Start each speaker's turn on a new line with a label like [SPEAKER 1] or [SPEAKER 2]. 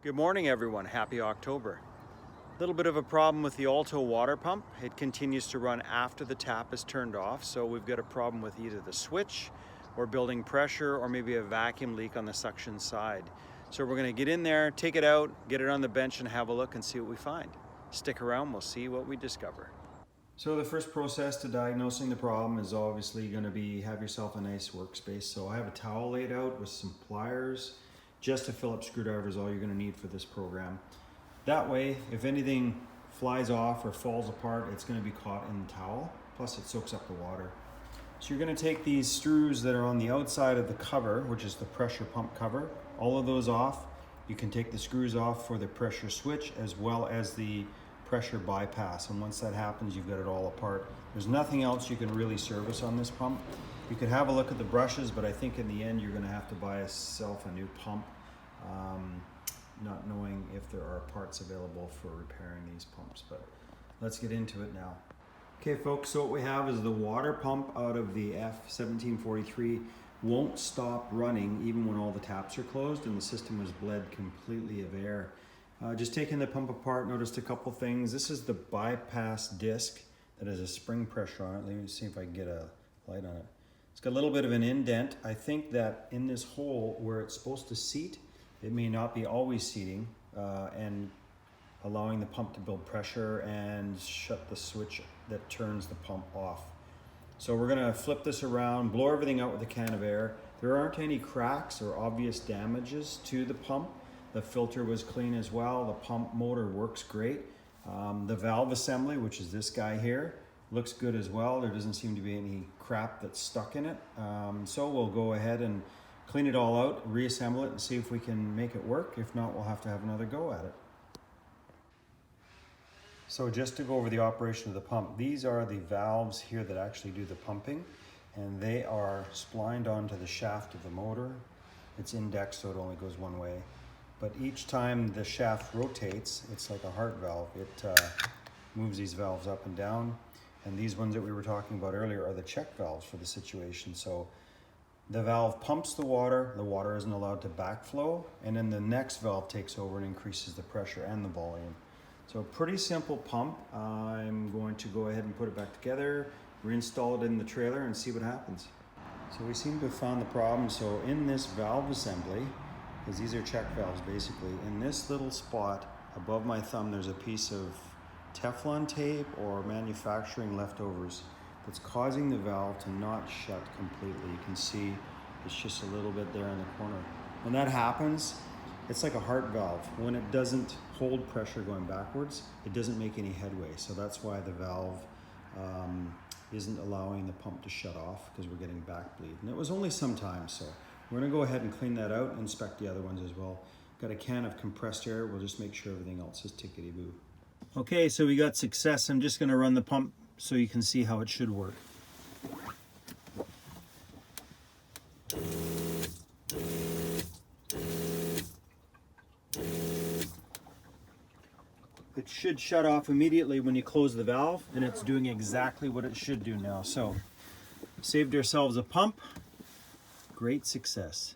[SPEAKER 1] Good morning everyone, happy October. A little bit of a problem with the Alto water pump. It continues to run after the tap is turned off, so we've got a problem with either the switch or building pressure or maybe a vacuum leak on the suction side. So we're going to get in there, take it out, get it on the bench and have a look and see what we find. Stick around, we'll see what we discover. So the first process to diagnosing the problem is obviously going to be have yourself a nice workspace. So I have a towel laid out with some pliers. Just a Phillips screwdriver is all you're going to need for this program. That way, if anything flies off or falls apart, it's going to be caught in the towel. Plus it soaks up the water. So you're going to take these screws that are on the outside of the cover, which is the pressure pump cover, all of those off. You can take the screws off for the pressure switch as well as the pressure bypass. And once that happens, you've got it all apart. There's nothing else you can really service on this pump. You could have a look at the brushes, but I think in the end you're going to have to buy yourself a new pump, not knowing if there are parts available for repairing these pumps. But let's get into it now. Okay folks, so what we have is the water pump out of the F1743 won't stop running even when all the taps are closed and the system was bled completely of air. Just taking the pump apart, noticed a couple things. This is the bypass disc that has a spring pressure on it. Let me see if I can get a light on it. It's got a little bit of an indent. I think that in this hole where it's supposed to seat, it may not be always seating and allowing the pump to build pressure and shut the switch that turns the pump off. So we're gonna flip this around, blow everything out with a can of air. There aren't any cracks or obvious damages to the pump. The filter was clean as well. The pump motor works great. The valve assembly, which is this guy here, looks good as well. There doesn't seem to be any crap that's stuck in it. So we'll go ahead and clean it all out, reassemble it and see if we can make it work. If not, we'll have to have another go at it. So just to go over the operation of the pump, these are the valves here that actually do the pumping, and they are splined onto the shaft of the motor. It's indexed so it only goes one way. But each time the shaft rotates, it's like a heart valve. It moves these valves up and down. And these ones that we were talking about earlier are the check valves for the situation. So the valve pumps the water isn't allowed to backflow, and then the next valve takes over and increases the pressure and the volume. So pretty simple pump. I'm going to go ahead and put it back together, reinstall it in the trailer and see what happens. So we seem to have found the problem. So in this valve assembly, because these are check valves basically, in this little spot above my thumb there's a piece of Teflon tape or manufacturing leftovers that's causing the valve to not shut completely. You can see it's just a little bit there in the corner. When that happens, it's like a heart valve. When it doesn't hold pressure going backwards, it doesn't make any headway. So that's why the valve isn't allowing the pump to shut off, because we're getting back bleed. And it was only some time, so we're gonna go ahead and clean that out and inspect the other ones as well. Got a can of compressed air. We'll just make sure everything else is tickety-boo. Okay, so we got success. I'm just gonna run the pump so you can see how it should work. It should shut off immediately when you close the valve, and it's doing exactly what it should do now. So, saved ourselves a pump. Great success.